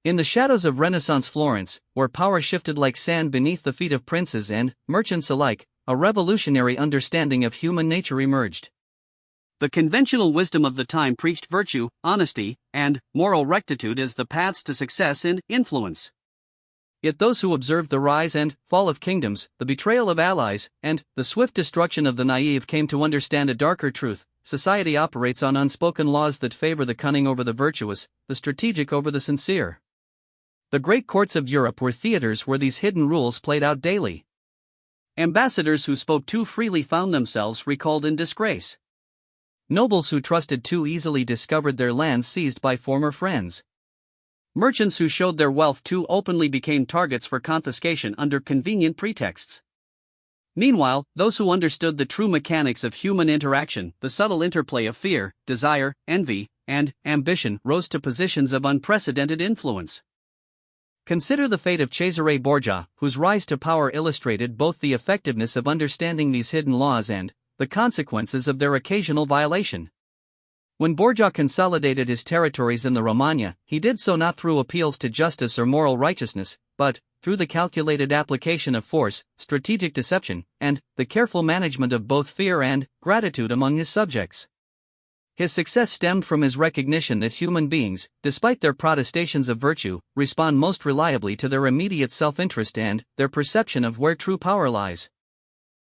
In the shadows of Renaissance Florence, where power shifted like sand beneath the feet of princes and merchants alike, a revolutionary understanding of human nature emerged. The conventional wisdom of the time preached virtue, honesty, and moral rectitude as the paths to success and influence. Yet those who observed the rise and fall of kingdoms, the betrayal of allies, and the swift destruction of the naive came to understand a darker truth: society operates on unspoken laws that favor the cunning over the virtuous, the strategic over the sincere. The great courts of Europe were theaters where these hidden rules played out daily. Ambassadors who spoke too freely found themselves recalled in disgrace. Nobles who trusted too easily discovered their lands seized by former friends. Merchants who showed their wealth too openly became targets for confiscation under convenient pretexts. Meanwhile, those who understood the true mechanics of human interaction, the subtle interplay of fear, desire, envy, and ambition, rose to positions of unprecedented influence. Consider the fate of Cesare Borgia, whose rise to power illustrated both the effectiveness of understanding these hidden laws and the consequences of their occasional violation. When Borgia consolidated his territories in the Romagna, he did so not through appeals to justice or moral righteousness, but through the calculated application of force, strategic deception, and the careful management of both fear and gratitude among his subjects. His success stemmed from his recognition that human beings, despite their protestations of virtue, respond most reliably to their immediate self-interest and their perception of where true power lies.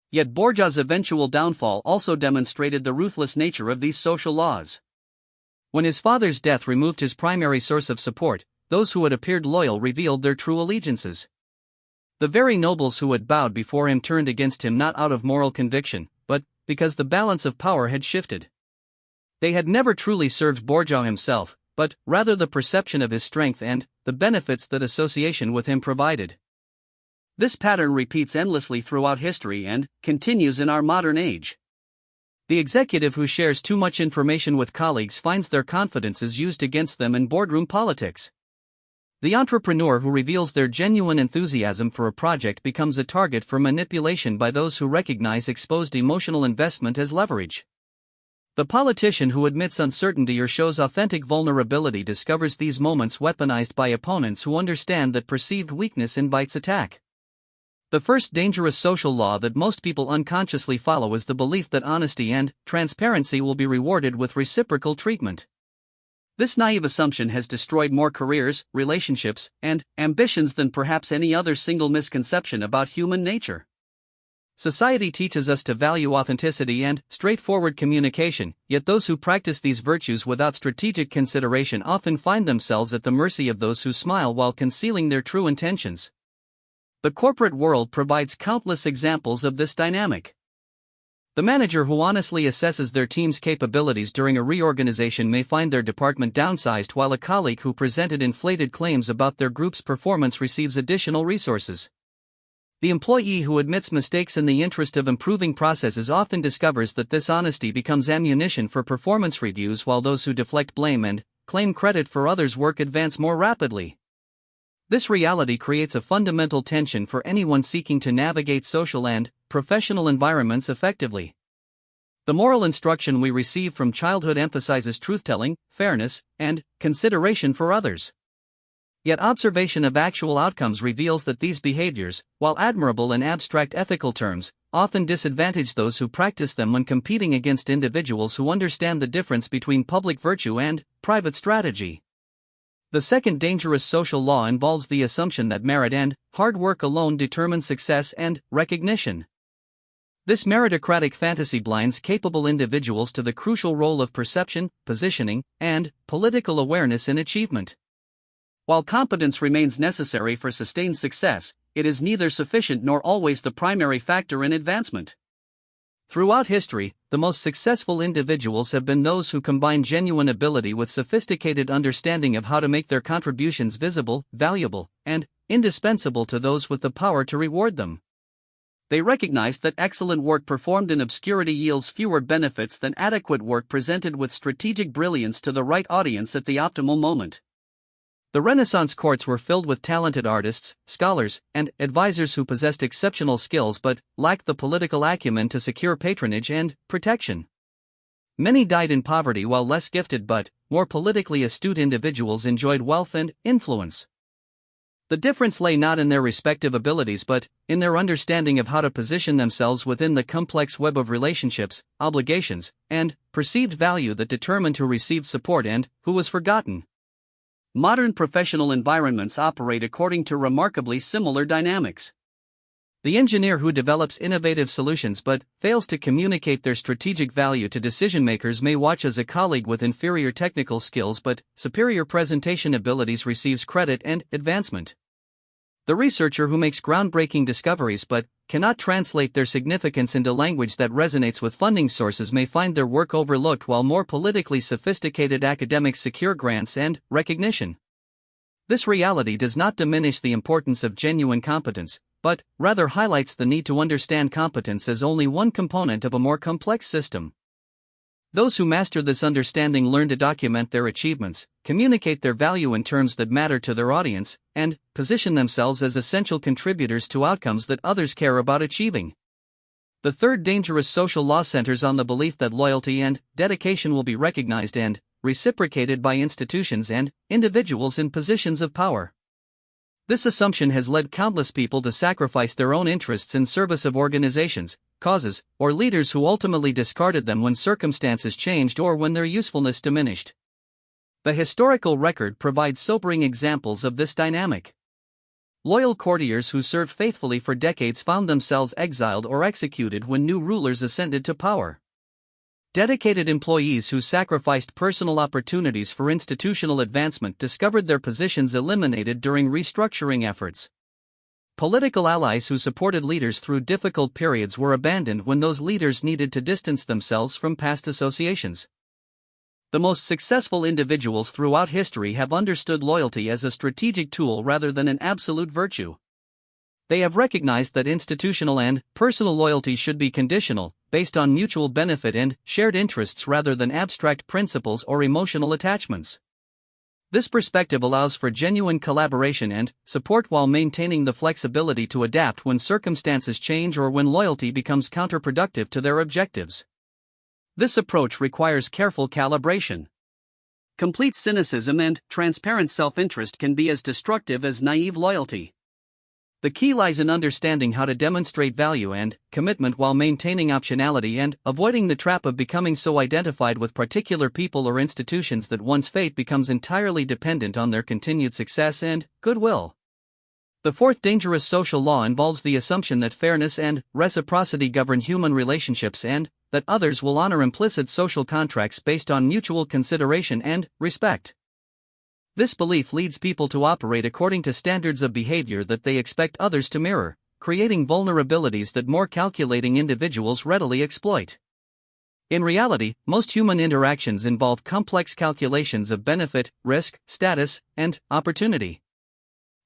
Yet Borgia's eventual downfall also demonstrated the ruthless nature of these social laws. When his father's death removed his primary source of support, those who had appeared loyal revealed their true allegiances. The very nobles who had bowed before him turned against him not out of moral conviction, but because the balance of power had shifted. They had never truly served Borgia himself, but rather the perception of his strength and the benefits that association with him provided. This pattern repeats endlessly throughout history and continues in our modern age. The executive who shares too much information with colleagues finds their confidences used against them in boardroom politics. The entrepreneur who reveals their genuine enthusiasm for a project becomes a target for manipulation by those who recognize exposed emotional investment as leverage. The politician who admits uncertainty or shows authentic vulnerability discovers these moments weaponized by opponents who understand that perceived weakness invites attack. The first dangerous social law that most people unconsciously follow is the belief that honesty and transparency will be rewarded with reciprocal treatment. This naive assumption has destroyed more careers, relationships, and ambitions than perhaps any other single misconception about human nature. Society teaches us to value authenticity and straightforward communication, yet those who practice these virtues without strategic consideration often find themselves at the mercy of those who smile while concealing their true intentions. The corporate world provides countless examples of this dynamic. The manager who honestly assesses their team's capabilities during a reorganization may find their department downsized, while a colleague who presented inflated claims about their group's performance receives additional resources. The employee who admits mistakes in the interest of improving processes often discovers that this honesty becomes ammunition for performance reviews, while those who deflect blame and claim credit for others' work advance more rapidly. This reality creates a fundamental tension for anyone seeking to navigate social and professional environments effectively. The moral instruction we receive from childhood emphasizes truth-telling, fairness, and consideration for others. Yet observation of actual outcomes reveals that these behaviors, while admirable in abstract ethical terms, often disadvantage those who practice them when competing against individuals who understand the difference between public virtue and private strategy. The second dangerous social law involves the assumption that merit and hard work alone determine success and recognition. This meritocratic fantasy blinds capable individuals to the crucial role of perception, positioning, and political awareness in achievement. While competence remains necessary for sustained success, it is neither sufficient nor always the primary factor in advancement. Throughout history, the most successful individuals have been those who combine genuine ability with sophisticated understanding of how to make their contributions visible, valuable, and indispensable to those with the power to reward them. They recognized that excellent work performed in obscurity yields fewer benefits than adequate work presented with strategic brilliance to the right audience at the optimal moment. The Renaissance courts were filled with talented artists, scholars, and advisors who possessed exceptional skills but lacked the political acumen to secure patronage and protection. Many died in poverty while less gifted but more politically astute individuals enjoyed wealth and influence. The difference lay not in their respective abilities but in their understanding of how to position themselves within the complex web of relationships, obligations, and perceived value that determined who received support and who was forgotten. Modern professional environments operate according to remarkably similar dynamics. The engineer who develops innovative solutions but fails to communicate their strategic value to decision-makers may watch as a colleague with inferior technical skills but superior presentation abilities receives credit and advancement. The researcher who makes groundbreaking discoveries but cannot translate their significance into language that resonates with funding sources may find their work overlooked while more politically sophisticated academics secure grants and recognition. This reality does not diminish the importance of genuine competence, but rather highlights the need to understand competence as only one component of a more complex system. Those who master this understanding learn to document their achievements, communicate their value in terms that matter to their audience, and position themselves as essential contributors to outcomes that others care about achieving. The third dangerous social law centers on the belief that loyalty and dedication will be recognized and reciprocated by institutions and individuals in positions of power. This assumption has led countless people to sacrifice their own interests in service of organizations, causes, or leaders who ultimately discarded them when circumstances changed or when their usefulness diminished. The historical record provides sobering examples of this dynamic. Loyal courtiers who served faithfully for decades found themselves exiled or executed when new rulers ascended to power. Dedicated employees who sacrificed personal opportunities for institutional advancement discovered their positions eliminated during restructuring efforts. Political allies who supported leaders through difficult periods were abandoned when those leaders needed to distance themselves from past associations. The most successful individuals throughout history have understood loyalty as a strategic tool rather than an absolute virtue. They have recognized that institutional and personal loyalty should be conditional, based on mutual benefit and shared interests rather than abstract principles or emotional attachments. This perspective allows for genuine collaboration and support while maintaining the flexibility to adapt when circumstances change or when loyalty becomes counterproductive to their objectives. This approach requires careful calibration. Complete cynicism and transparent self-interest can be as destructive as naive loyalty. The key lies in understanding how to demonstrate value and commitment while maintaining optionality and avoiding the trap of becoming so identified with particular people or institutions that one's fate becomes entirely dependent on their continued success and goodwill. The fourth dangerous social law involves the assumption that fairness and reciprocity govern human relationships and that others will honor implicit social contracts based on mutual consideration and respect. This belief leads people to operate according to standards of behavior that they expect others to mirror, creating vulnerabilities that more calculating individuals readily exploit. In reality, most human interactions involve complex calculations of benefit, risk, status, and opportunity.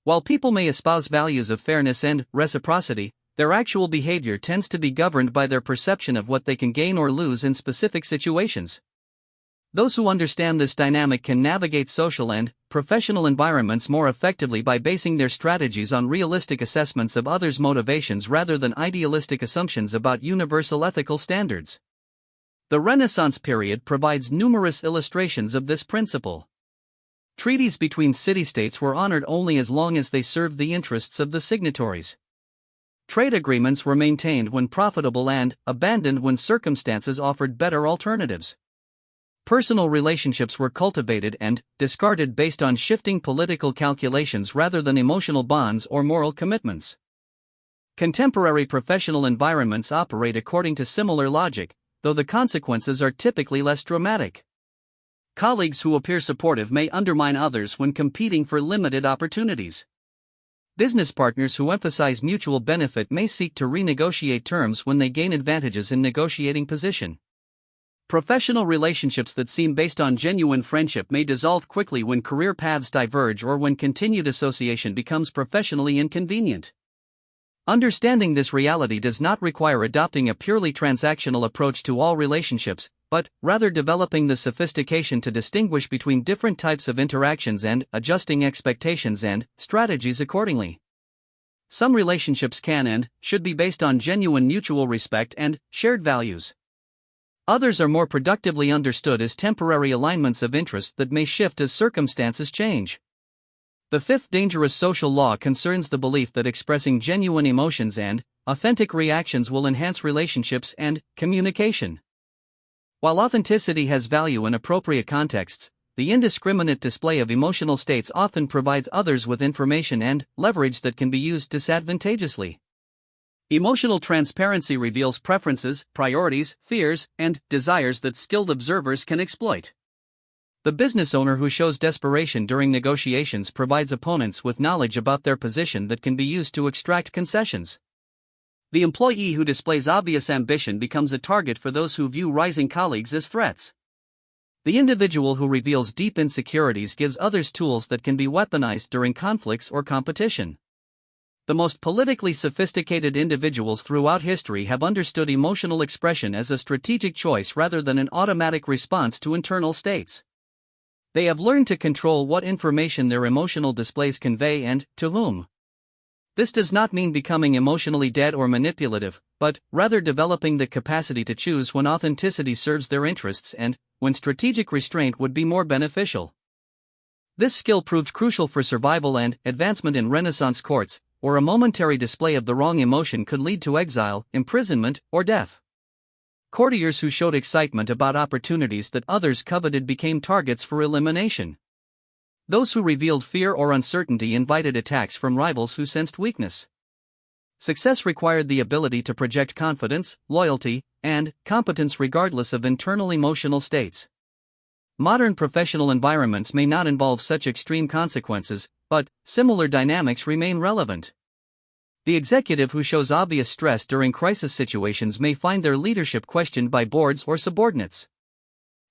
While people may espouse values of fairness and reciprocity, their actual behavior tends to be governed by their perception of what they can gain or lose in specific situations. Those who understand this dynamic can navigate social and professional environments more effectively by basing their strategies on realistic assessments of others' motivations rather than idealistic assumptions about universal ethical standards. The Renaissance period provides numerous illustrations of this principle. Treaties between city-states were honored only as long as they served the interests of the signatories. Trade agreements were maintained when profitable and abandoned when circumstances offered better alternatives. Personal relationships were cultivated and discarded based on shifting political calculations rather than emotional bonds or moral commitments. Contemporary professional environments operate according to similar logic, though the consequences are typically less dramatic. Colleagues who appear supportive may undermine others when competing for limited opportunities. Business partners who emphasize mutual benefit may seek to renegotiate terms when they gain advantages in negotiating position. Professional relationships that seem based on genuine friendship may dissolve quickly when career paths diverge or when continued association becomes professionally inconvenient. Understanding this reality does not require adopting a purely transactional approach to all relationships, but rather developing the sophistication to distinguish between different types of interactions and adjusting expectations and strategies accordingly. Some relationships can and should be based on genuine mutual respect and shared values. Others are more productively understood as temporary alignments of interest that may shift as circumstances change. The fifth dangerous social law concerns the belief that expressing genuine emotions and authentic reactions will enhance relationships and communication. While authenticity has value in appropriate contexts, the indiscriminate display of emotional states often provides others with information and leverage that can be used disadvantageously. Emotional transparency reveals preferences, priorities, fears, and desires that skilled observers can exploit. The business owner who shows desperation during negotiations provides opponents with knowledge about their position that can be used to extract concessions. The employee who displays obvious ambition becomes a target for those who view rising colleagues as threats. The individual who reveals deep insecurities gives others tools that can be weaponized during conflicts or competition. The most politically sophisticated individuals throughout history have understood emotional expression as a strategic choice rather than an automatic response to internal states. They have learned to control what information their emotional displays convey and to whom. This does not mean becoming emotionally dead or manipulative, but rather developing the capacity to choose when authenticity serves their interests and when strategic restraint would be more beneficial. This skill proved crucial for survival and advancement in Renaissance courts, where a momentary display of the wrong emotion could lead to exile, imprisonment, or death. Courtiers who showed excitement about opportunities that others coveted became targets for elimination. Those who revealed fear or uncertainty invited attacks from rivals who sensed weakness. Success required the ability to project confidence, loyalty, and competence regardless of internal emotional states. Modern professional environments may not involve such extreme consequences, but similar dynamics remain relevant. The executive who shows obvious stress during crisis situations may find their leadership questioned by boards or subordinates.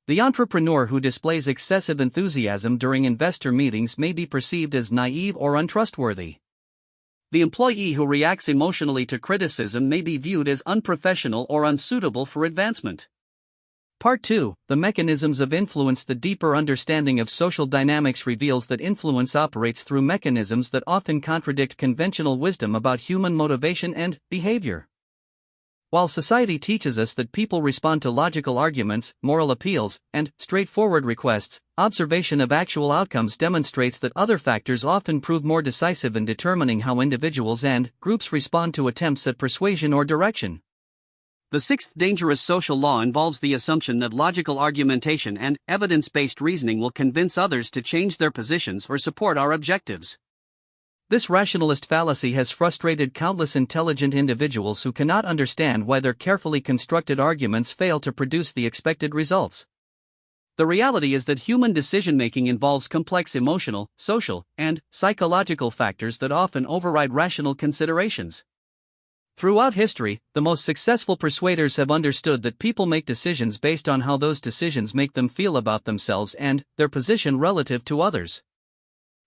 The entrepreneur who displays excessive enthusiasm during investor meetings may be perceived as naive or untrustworthy. The employee who reacts emotionally to criticism may be viewed as unprofessional or unsuitable for advancement. Part 2, The Mechanisms of Influence. The deeper understanding of social dynamics reveals that influence operates through mechanisms that often contradict conventional wisdom about human motivation and behavior. While society teaches us that people respond to logical arguments, moral appeals, and straightforward requests, observation of actual outcomes demonstrates that other factors often prove more decisive in determining how individuals and groups respond to attempts at persuasion or direction. The sixth dangerous social law involves the assumption that logical argumentation and evidence-based reasoning will convince others to change their positions or support our objectives. This rationalist fallacy has frustrated countless intelligent individuals who cannot understand why their carefully constructed arguments fail to produce the expected results. The reality is that human decision-making involves complex emotional, social, and psychological factors that often override rational considerations. Throughout history, the most successful persuaders have understood that people make decisions based on how those decisions make them feel about themselves and their position relative to others.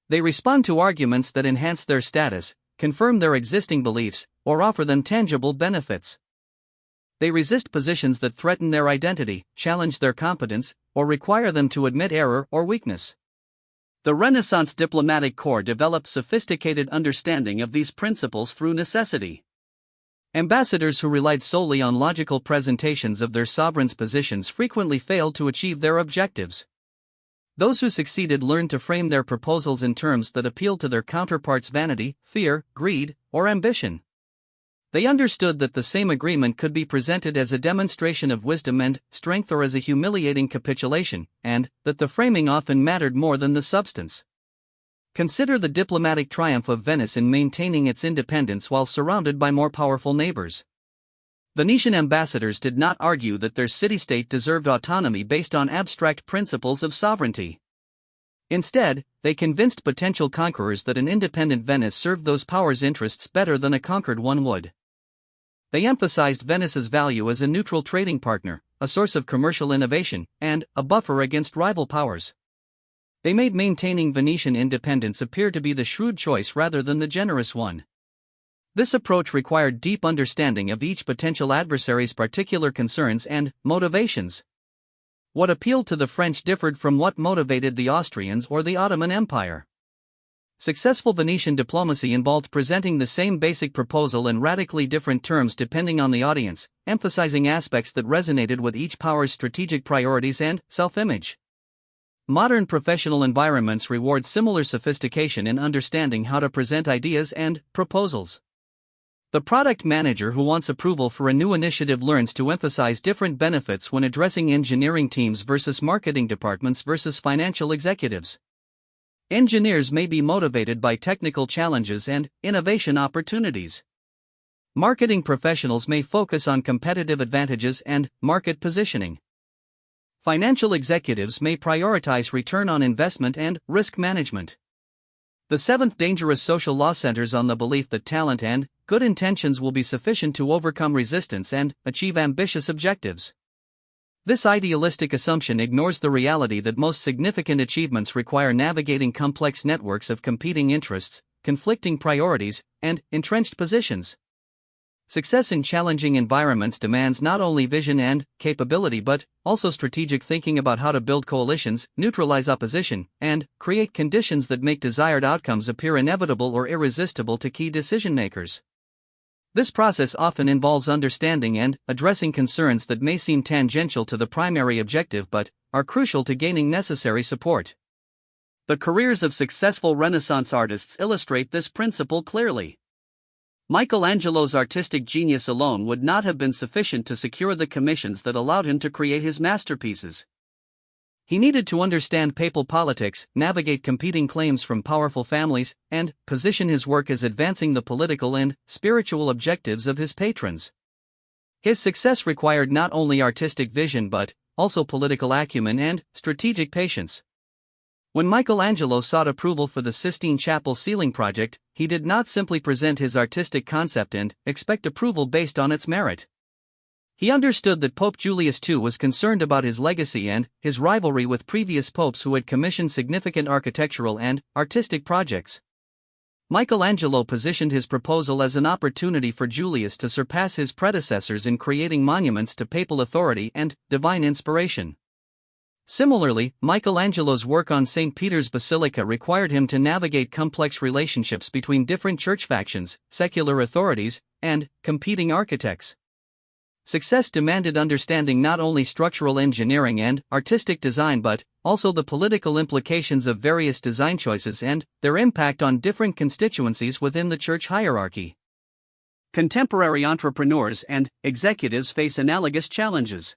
They respond to arguments that enhance their status, confirm their existing beliefs, or offer them tangible benefits. They resist positions that threaten their identity, challenge their competence, or require them to admit error or weakness. The Renaissance diplomatic corps developed sophisticated understanding of these principles through necessity. Ambassadors who relied solely on logical presentations of their sovereign's positions frequently failed to achieve their objectives. Those who succeeded learned to frame their proposals in terms that appealed to their counterparts' vanity, fear, greed, or ambition. They understood that the same agreement could be presented as a demonstration of wisdom and strength or as a humiliating capitulation, and that the framing often mattered more than the substance. Consider the diplomatic triumph of Venice in maintaining its independence while surrounded by more powerful neighbors. Venetian ambassadors did not argue that their city-state deserved autonomy based on abstract principles of sovereignty. Instead, they convinced potential conquerors that an independent Venice served those powers' interests better than a conquered one would. They emphasized Venice's value as a neutral trading partner, a source of commercial innovation, and a buffer against rival powers. They made maintaining Venetian independence appear to be the shrewd choice rather than the generous one. This approach required deep understanding of each potential adversary's particular concerns and motivations. What appealed to the French differed from what motivated the Austrians or the Ottoman Empire. Successful Venetian diplomacy involved presenting the same basic proposal in radically different terms depending on the audience, emphasizing aspects that resonated with each power's strategic priorities and self-image. Modern professional environments reward similar sophistication in understanding how to present ideas and proposals. The product manager who wants approval for a new initiative learns to emphasize different benefits when addressing engineering teams versus marketing departments versus financial executives. Engineers may be motivated by technical challenges and innovation opportunities. Marketing professionals may focus on competitive advantages and market positioning. Financial executives may prioritize return on investment and risk management. The seventh dangerous social law centers on the belief that talent and good intentions will be sufficient to overcome resistance and achieve ambitious objectives. This idealistic assumption ignores the reality that most significant achievements require navigating complex networks of competing interests, conflicting priorities, and entrenched positions. Success in challenging environments demands not only vision and capability but also strategic thinking about how to build coalitions, neutralize opposition, and create conditions that make desired outcomes appear inevitable or irresistible to key decision-makers. This process often involves understanding and addressing concerns that may seem tangential to the primary objective but are crucial to gaining necessary support. The careers of successful Renaissance artists illustrate this principle clearly. Michelangelo's artistic genius alone would not have been sufficient to secure the commissions that allowed him to create his masterpieces. He needed to understand papal politics, navigate competing claims from powerful families, and position his work as advancing the political and spiritual objectives of his patrons. His success required not only artistic vision but also political acumen and strategic patience. When Michelangelo sought approval for the Sistine Chapel ceiling project, he did not simply present his artistic concept and expect approval based on its merit. He understood that Pope Julius II was concerned about his legacy and his rivalry with previous popes who had commissioned significant architectural and artistic projects. Michelangelo positioned his proposal as an opportunity for Julius to surpass his predecessors in creating monuments to papal authority and divine inspiration. Similarly, Michelangelo's work on St. Peter's Basilica required him to navigate complex relationships between different church factions, secular authorities, and competing architects. Success demanded understanding not only structural engineering and artistic design but also the political implications of various design choices and their impact on different constituencies within the church hierarchy. Contemporary entrepreneurs and executives face analogous challenges.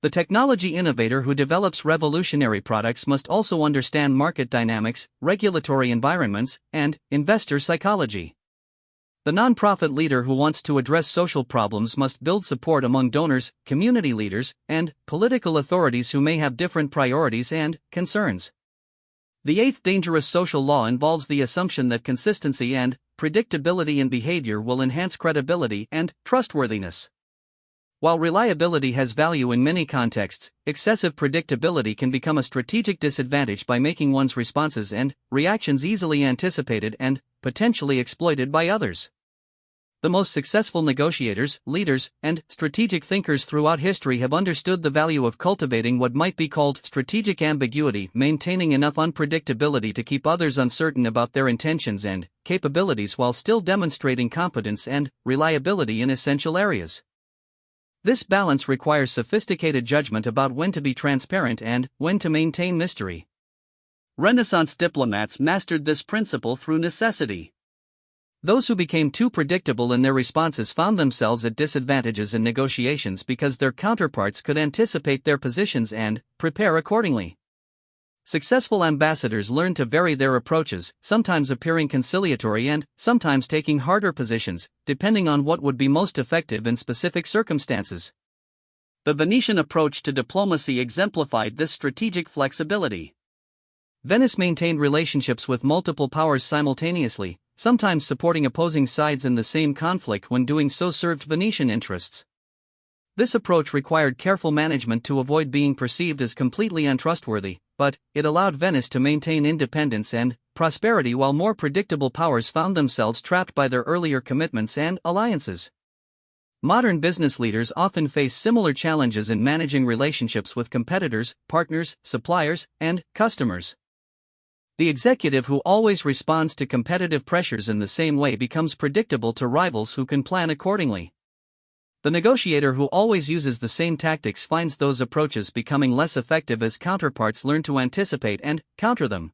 The technology innovator who develops revolutionary products must also understand market dynamics, regulatory environments, and investor psychology. The nonprofit leader who wants to address social problems must build support among donors, community leaders, and political authorities who may have different priorities and concerns. The eighth dangerous social law involves the assumption that consistency and predictability in behavior will enhance credibility and trustworthiness. While reliability has value in many contexts, excessive predictability can become a strategic disadvantage by making one's responses and reactions easily anticipated and potentially exploited by others. The most successful negotiators, leaders, and strategic thinkers throughout history have understood the value of cultivating what might be called strategic ambiguity, maintaining enough unpredictability to keep others uncertain about their intentions and capabilities while still demonstrating competence and reliability in essential areas. This balance requires sophisticated judgment about when to be transparent and when to maintain mystery. Renaissance diplomats mastered this principle through necessity. Those who became too predictable in their responses found themselves at disadvantages in negotiations because their counterparts could anticipate their positions and prepare accordingly. Successful ambassadors learned to vary their approaches, sometimes appearing conciliatory and sometimes taking harder positions, depending on what would be most effective in specific circumstances. The Venetian approach to diplomacy exemplified this strategic flexibility. Venice maintained relationships with multiple powers simultaneously, sometimes supporting opposing sides in the same conflict when doing so served Venetian interests. This approach required careful management to avoid being perceived as completely untrustworthy, but it allowed Venice to maintain independence and prosperity while more predictable powers found themselves trapped by their earlier commitments and alliances. Modern business leaders often face similar challenges in managing relationships with competitors, partners, suppliers, and customers. The executive who always responds to competitive pressures in the same way becomes predictable to rivals who can plan accordingly. The negotiator who always uses the same tactics finds those approaches becoming less effective as counterparts learn to anticipate and counter them.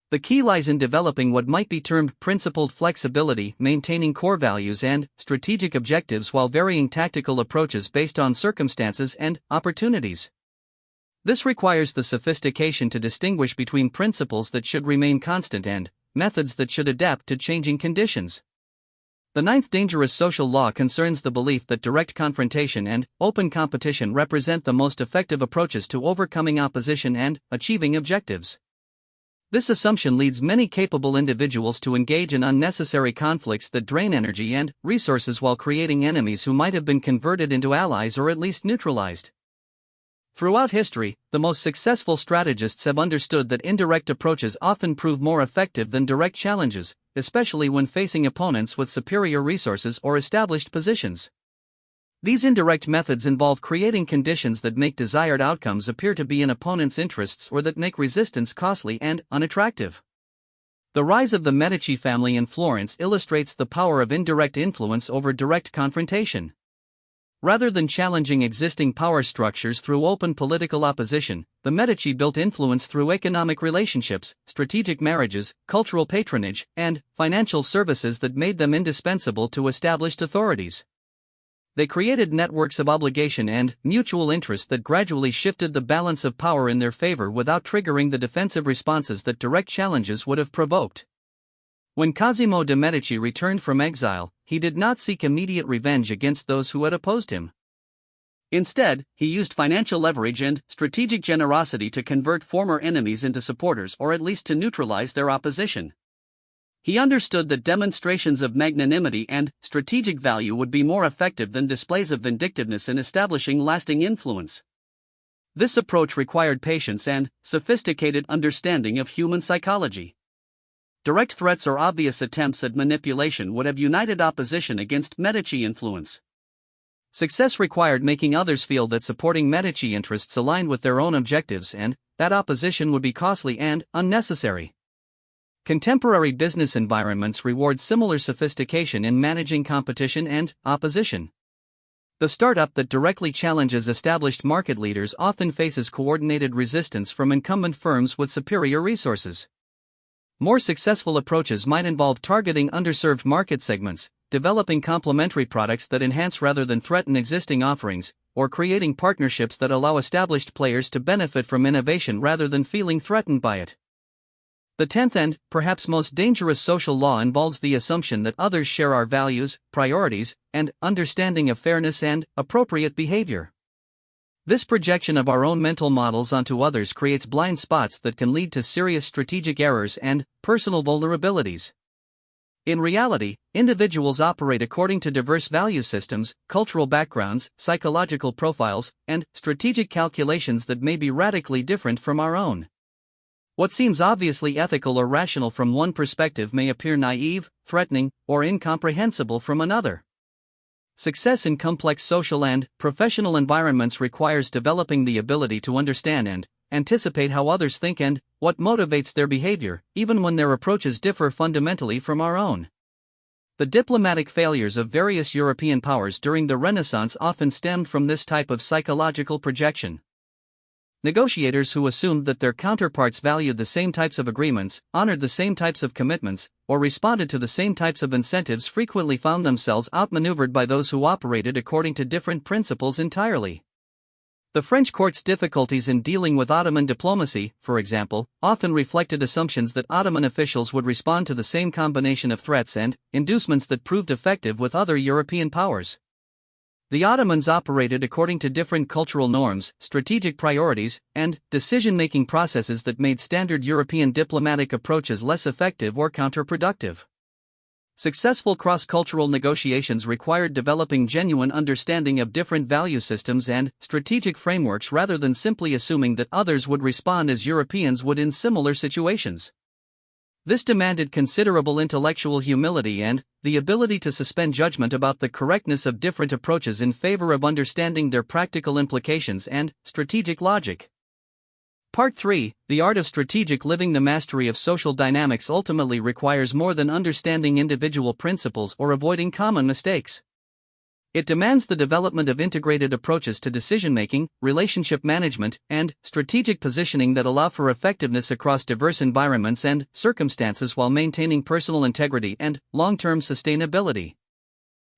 The key lies in developing what might be termed principled flexibility, maintaining core values and strategic objectives while varying tactical approaches based on circumstances and opportunities. This requires the sophistication to distinguish between principles that should remain constant and methods that should adapt to changing conditions. The ninth dangerous social law concerns the belief that direct confrontation and open competition represent the most effective approaches to overcoming opposition and achieving objectives. This assumption leads many capable individuals to engage in unnecessary conflicts that drain energy and resources while creating enemies who might have been converted into allies or at least neutralized. Throughout history, the most successful strategists have understood that indirect approaches often prove more effective than direct challenges, especially when facing opponents with superior resources or established positions. These indirect methods involve creating conditions that make desired outcomes appear to be in opponents' interests or that make resistance costly and unattractive. The rise of the Medici family in Florence illustrates the power of indirect influence over direct confrontation. Rather than challenging existing power structures through open political opposition, the Medici built influence through economic relationships, strategic marriages, cultural patronage, and financial services that made them indispensable to established authorities. They created networks of obligation and mutual interest that gradually shifted the balance of power in their favor without triggering the defensive responses that direct challenges would have provoked. When Cosimo de' Medici returned from exile, he did not seek immediate revenge against those who had opposed him. Instead, he used financial leverage and strategic generosity to convert former enemies into supporters or at least to neutralize their opposition. He understood that demonstrations of magnanimity and strategic value would be more effective than displays of vindictiveness in establishing lasting influence. This approach required patience and sophisticated understanding of human psychology. Direct threats or obvious attempts at manipulation would have united opposition against Medici influence. Success required making others feel that supporting Medici interests aligned with their own objectives and that opposition would be costly and unnecessary. Contemporary business environments reward similar sophistication in managing competition and opposition. The startup that directly challenges established market leaders often faces coordinated resistance from incumbent firms with superior resources. More successful approaches might involve targeting underserved market segments, developing complementary products that enhance rather than threaten existing offerings, or creating partnerships that allow established players to benefit from innovation rather than feeling threatened by it. The 10th and, perhaps most dangerous social law involves the assumption that others share our values, priorities, and understanding of fairness and appropriate behavior. This projection of our own mental models onto others creates blind spots that can lead to serious strategic errors and personal vulnerabilities. In reality, individuals operate according to diverse value systems, cultural backgrounds, psychological profiles, and strategic calculations that may be radically different from our own. What seems obviously ethical or rational from one perspective may appear naive, threatening, or incomprehensible from another. Success in complex social and professional environments requires developing the ability to understand and anticipate how others think and what motivates their behavior, even when their approaches differ fundamentally from our own. The diplomatic failures of various European powers during the Renaissance often stemmed from this type of psychological projection. Negotiators who assumed that their counterparts valued the same types of agreements, honored the same types of commitments, or responded to the same types of incentives frequently found themselves outmaneuvered by those who operated according to different principles entirely. The French court's difficulties in dealing with Ottoman diplomacy, for example, often reflected assumptions that Ottoman officials would respond to the same combination of threats and inducements that proved effective with other European powers. The Ottomans operated according to different cultural norms, strategic priorities, and decision-making processes that made standard European diplomatic approaches less effective or counterproductive. Successful cross-cultural negotiations required developing genuine understanding of different value systems and strategic frameworks rather than simply assuming that others would respond as Europeans would in similar situations. This demanded considerable intellectual humility and the ability to suspend judgment about the correctness of different approaches in favor of understanding their practical implications and strategic logic. Part 3, The Art of Strategic Living. The mastery of social dynamics ultimately requires more than understanding individual principles or avoiding common mistakes. It demands the development of integrated approaches to decision-making, relationship management, and strategic positioning that allow for effectiveness across diverse environments and circumstances while maintaining personal integrity and long-term sustainability.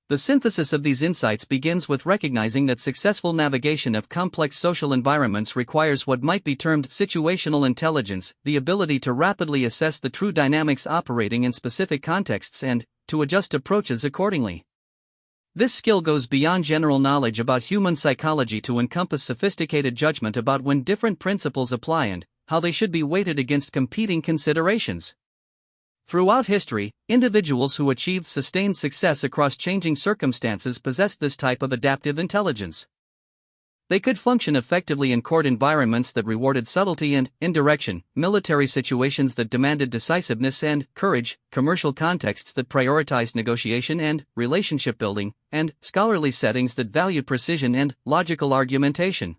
The synthesis of these insights begins with recognizing that successful navigation of complex social environments requires what might be termed situational intelligence, the ability to rapidly assess the true dynamics operating in specific contexts and to adjust approaches accordingly. This skill goes beyond general knowledge about human psychology to encompass sophisticated judgment about when different principles apply and how they should be weighted against competing considerations. Throughout history, individuals who achieved sustained success across changing circumstances possessed this type of adaptive intelligence. They could function effectively in court environments that rewarded subtlety and indirection, military situations that demanded decisiveness and courage, commercial contexts that prioritized negotiation and relationship building, and scholarly settings that valued precision and logical argumentation.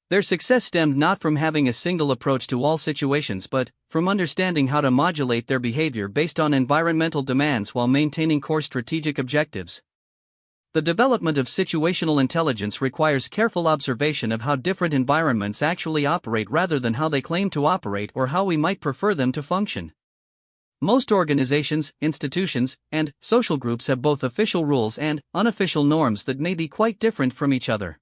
Their success stemmed not from having a single approach to all situations but from understanding how to modulate their behavior based on environmental demands while maintaining core strategic objectives. The development of situational intelligence requires careful observation of how different environments actually operate rather than how they claim to operate or how we might prefer them to function. Most organizations, institutions, and social groups have both official rules and unofficial norms that may be quite different from each other.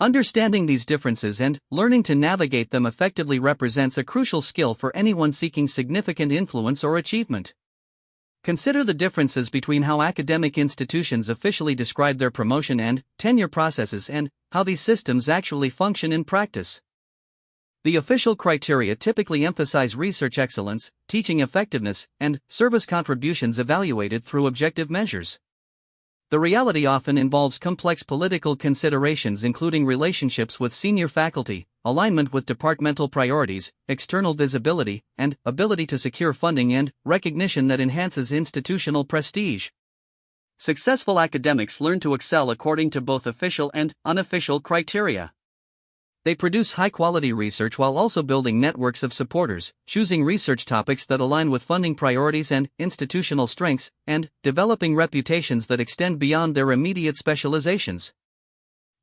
Understanding these differences and learning to navigate them effectively represents a crucial skill for anyone seeking significant influence or achievement. Consider the differences between how academic institutions officially describe their promotion and tenure processes and how these systems actually function in practice. The official criteria typically emphasize research excellence, teaching effectiveness, and service contributions evaluated through objective measures. The reality often involves complex political considerations including relationships with senior faculty, alignment with departmental priorities, external visibility, and ability to secure funding and recognition that enhances institutional prestige. Successful academics learn to excel according to both official and unofficial criteria. They produce high-quality research while also building networks of supporters, choosing research topics that align with funding priorities and institutional strengths, and developing reputations that extend beyond their immediate specializations.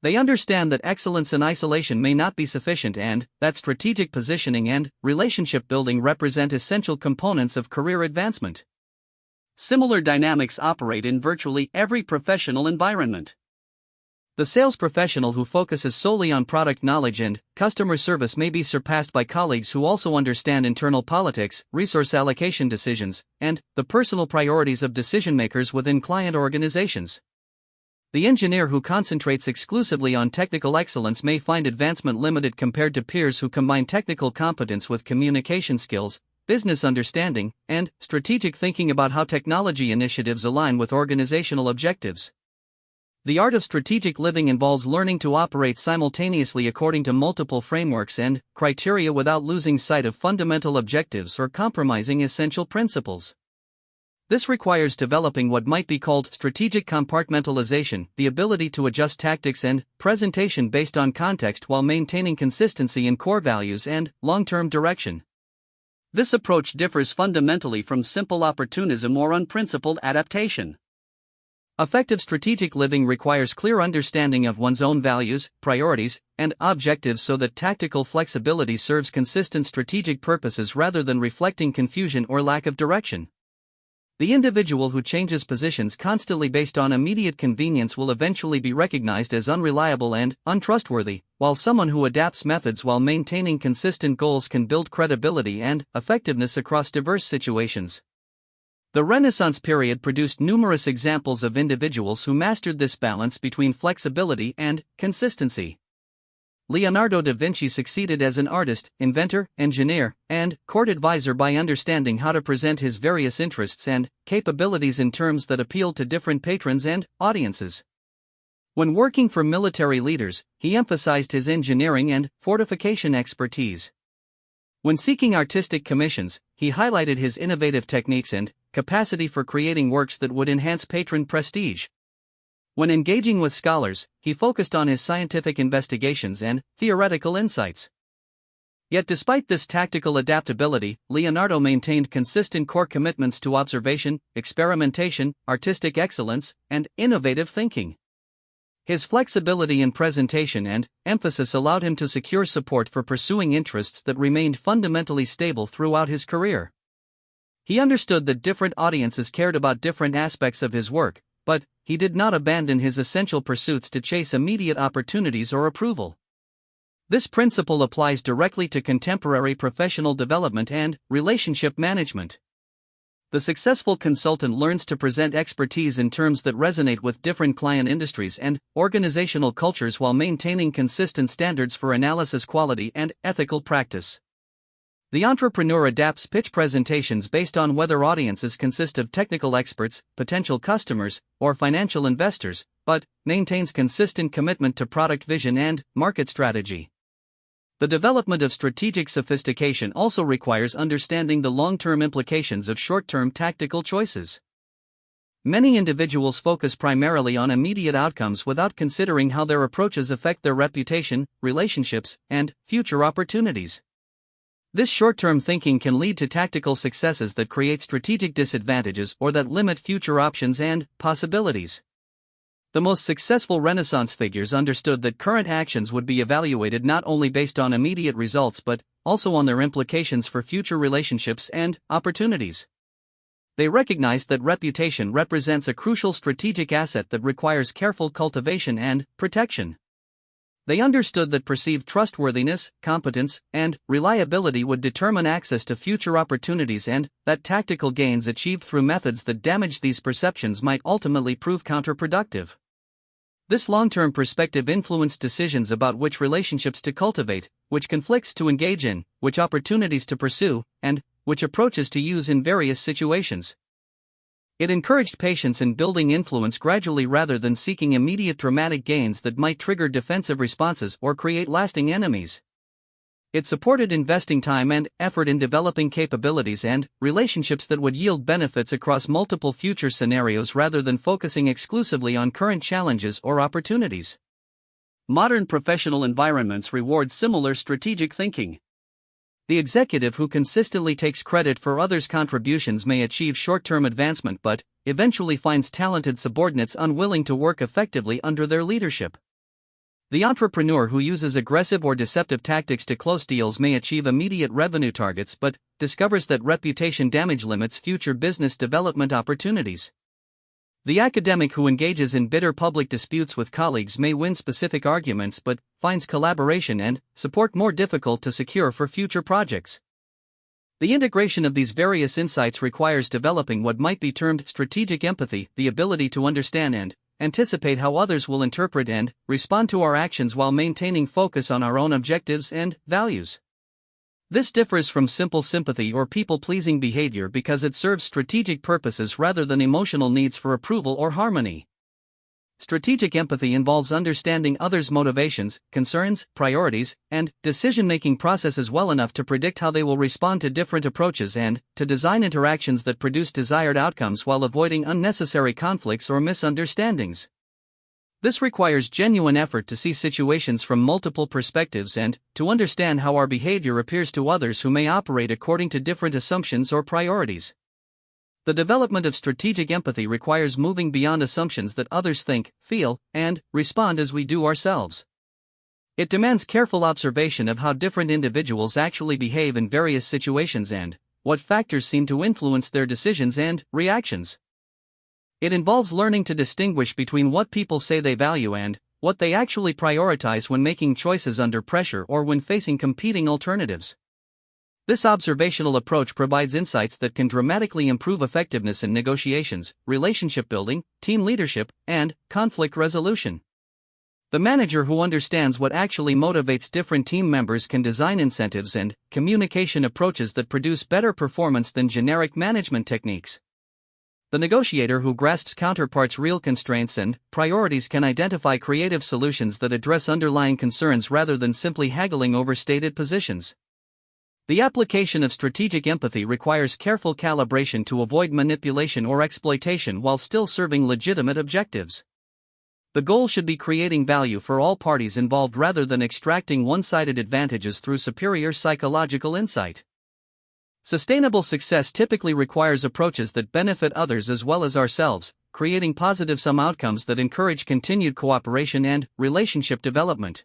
They understand that excellence in isolation may not be sufficient and that strategic positioning and relationship building represent essential components of career advancement. Similar dynamics operate in virtually every professional environment. The sales professional who focuses solely on product knowledge and customer service may be surpassed by colleagues who also understand internal politics, resource allocation decisions, and the personal priorities of decision-makers within client organizations. The engineer who concentrates exclusively on technical excellence may find advancement limited compared to peers who combine technical competence with communication skills, business understanding, and strategic thinking about how technology initiatives align with organizational objectives. The art of strategic living involves learning to operate simultaneously according to multiple frameworks and criteria without losing sight of fundamental objectives or compromising essential principles. This requires developing what might be called strategic compartmentalization, the ability to adjust tactics and presentation based on context while maintaining consistency in core values and long-term direction. This approach differs fundamentally from simple opportunism or unprincipled adaptation. Effective strategic living requires clear understanding of one's own values, priorities, and objectives so that tactical flexibility serves consistent strategic purposes rather than reflecting confusion or lack of direction. The individual who changes positions constantly based on immediate convenience will eventually be recognized as unreliable and untrustworthy, while someone who adapts methods while maintaining consistent goals can build credibility and effectiveness across diverse situations. The Renaissance period produced numerous examples of individuals who mastered this balance between flexibility and consistency. Leonardo da Vinci succeeded as an artist, inventor, engineer, and court advisor by understanding how to present his various interests and capabilities in terms that appealed to different patrons and audiences. When working for military leaders, he emphasized his engineering and fortification expertise. When seeking artistic commissions, he highlighted his innovative techniques and capacity for creating works that would enhance patron prestige. When engaging with scholars, he focused on his scientific investigations and theoretical insights. Yet despite this tactical adaptability, Leonardo maintained consistent core commitments to observation, experimentation, artistic excellence, and innovative thinking. His flexibility in presentation and emphasis allowed him to secure support for pursuing interests that remained fundamentally stable throughout his career. He understood that different audiences cared about different aspects of his work, but he did not abandon his essential pursuits to chase immediate opportunities or approval. This principle applies directly to contemporary professional development and relationship management. The successful consultant learns to present expertise in terms that resonate with different client industries and organizational cultures while maintaining consistent standards for analysis quality and ethical practice. The entrepreneur adapts pitch presentations based on whether audiences consist of technical experts, potential customers, or financial investors, but maintains consistent commitment to product vision and market strategy. The development of strategic sophistication also requires understanding the long-term implications of short-term tactical choices. Many individuals focus primarily on immediate outcomes without considering how their approaches affect their reputation, relationships, and future opportunities. This short-term thinking can lead to tactical successes that create strategic disadvantages or that limit future options and possibilities. The most successful Renaissance figures understood that current actions would be evaluated not only based on immediate results but also on their implications for future relationships and opportunities. They recognized that reputation represents a crucial strategic asset that requires careful cultivation and protection. They understood that perceived trustworthiness, competence, and reliability would determine access to future opportunities and that tactical gains achieved through methods that damaged these perceptions might ultimately prove counterproductive. This long-term perspective influenced decisions about which relationships to cultivate, which conflicts to engage in, which opportunities to pursue, and which approaches to use in various situations. It encouraged patience in building influence gradually rather than seeking immediate dramatic gains that might trigger defensive responses or create lasting enemies. It supported investing time and effort in developing capabilities and relationships that would yield benefits across multiple future scenarios rather than focusing exclusively on current challenges or opportunities. Modern professional environments reward similar strategic thinking. The executive who consistently takes credit for others' contributions may achieve short-term advancement but eventually finds talented subordinates unwilling to work effectively under their leadership. The entrepreneur who uses aggressive or deceptive tactics to close deals may achieve immediate revenue targets but discovers that reputation damage limits future business development opportunities. The academic who engages in bitter public disputes with colleagues may win specific arguments but finds collaboration and support more difficult to secure for future projects. The integration of these various insights requires developing what might be termed strategic empathy, the ability to understand and anticipate how others will interpret and respond to our actions while maintaining focus on our own objectives and values. This differs from simple sympathy or people-pleasing behavior because it serves strategic purposes rather than emotional needs for approval or harmony. Strategic empathy involves understanding others' motivations, concerns, priorities, and decision-making processes well enough to predict how they will respond to different approaches and to design interactions that produce desired outcomes while avoiding unnecessary conflicts or misunderstandings. This requires genuine effort to see situations from multiple perspectives and to understand how our behavior appears to others who may operate according to different assumptions or priorities. The development of strategic empathy requires moving beyond assumptions that others think, feel, and respond as we do ourselves. It demands careful observation of how different individuals actually behave in various situations and what factors seem to influence their decisions and reactions. It involves learning to distinguish between what people say they value and what they actually prioritize when making choices under pressure or when facing competing alternatives. This observational approach provides insights that can dramatically improve effectiveness in negotiations, relationship building, team leadership, and conflict resolution. The manager who understands what actually motivates different team members can design incentives and communication approaches that produce better performance than generic management techniques. The negotiator who grasps counterparts' real constraints and priorities can identify creative solutions that address underlying concerns rather than simply haggling over stated positions. The application of strategic empathy requires careful calibration to avoid manipulation or exploitation while still serving legitimate objectives. The goal should be creating value for all parties involved rather than extracting one-sided advantages through superior psychological insight. Sustainable success typically requires approaches that benefit others as well as ourselves, creating positive sum outcomes that encourage continued cooperation and relationship development.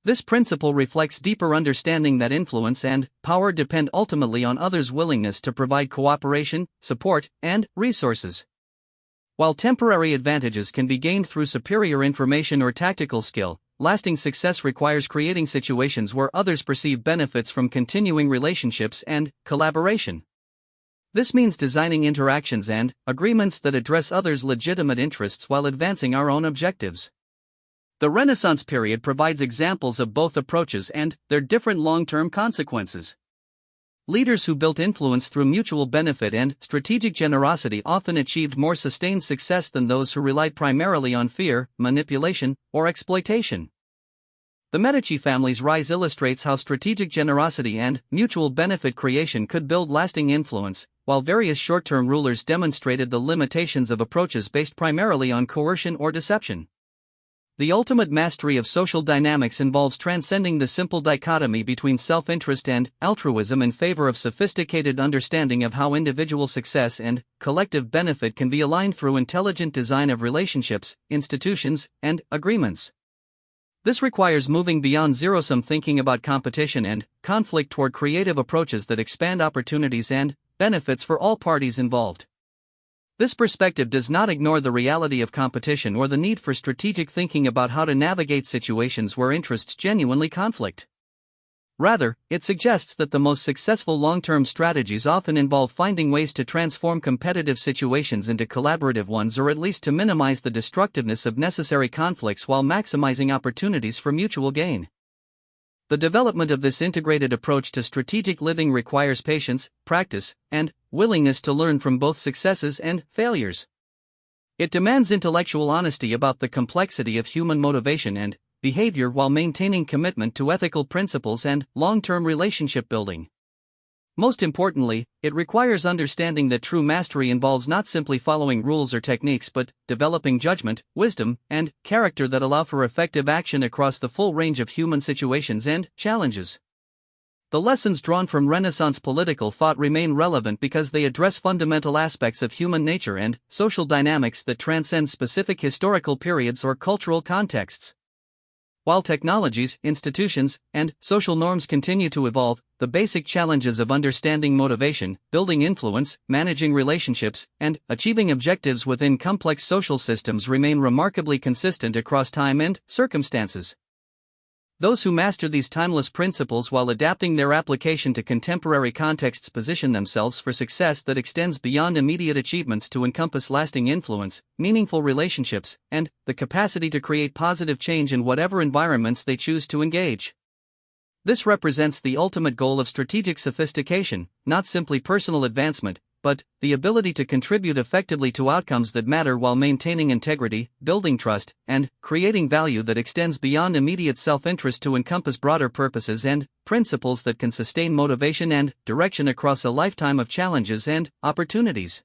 This principle reflects deeper understanding that influence and power depend ultimately on others' willingness to provide cooperation, support, and resources. While temporary advantages can be gained through superior information or tactical skill, lasting success requires creating situations where others perceive benefits from continuing relationships and collaboration. This means designing interactions and agreements that address others' legitimate interests while advancing our own objectives. The Renaissance period provides examples of both approaches and their different long-term consequences. Leaders who built influence through mutual benefit and strategic generosity often achieved more sustained success than those who relied primarily on fear, manipulation, or exploitation. The Medici family's rise illustrates how strategic generosity and mutual benefit creation could build lasting influence, while various short-term rulers demonstrated the limitations of approaches based primarily on coercion or deception. The ultimate mastery of social dynamics involves transcending the simple dichotomy between self-interest and altruism in favor of sophisticated understanding of how individual success and collective benefit can be aligned through intelligent design of relationships, institutions, and agreements. This requires moving beyond zero-sum thinking about competition and conflict toward creative approaches that expand opportunities and benefits for all parties involved. This perspective does not ignore the reality of competition or the need for strategic thinking about how to navigate situations where interests genuinely conflict. Rather, it suggests that the most successful long-term strategies often involve finding ways to transform competitive situations into collaborative ones, or at least to minimize the destructiveness of necessary conflicts while maximizing opportunities for mutual gain. The development of this integrated approach to strategic living requires patience, practice, and willingness to learn from both successes and failures. It demands intellectual honesty about the complexity of human motivation and behavior while maintaining commitment to ethical principles and long-term relationship building. Most importantly, it requires understanding that true mastery involves not simply following rules or techniques but developing judgment, wisdom, and character that allow for effective action across the full range of human situations and challenges. The lessons drawn from Renaissance political thought remain relevant because they address fundamental aspects of human nature and social dynamics that transcend specific historical periods or cultural contexts. While technologies, institutions, and social norms continue to evolve, the basic challenges of understanding motivation, building influence, managing relationships, and achieving objectives within complex social systems remain remarkably consistent across time and circumstances. Those who master these timeless principles while adapting their application to contemporary contexts position themselves for success that extends beyond immediate achievements to encompass lasting influence, meaningful relationships, and the capacity to create positive change in whatever environments they choose to engage. This represents the ultimate goal of strategic sophistication, not simply personal advancement, but the ability to contribute effectively to outcomes that matter while maintaining integrity, building trust, and creating value that extends beyond immediate self-interest to encompass broader purposes and principles that can sustain motivation and direction across a lifetime of challenges and opportunities.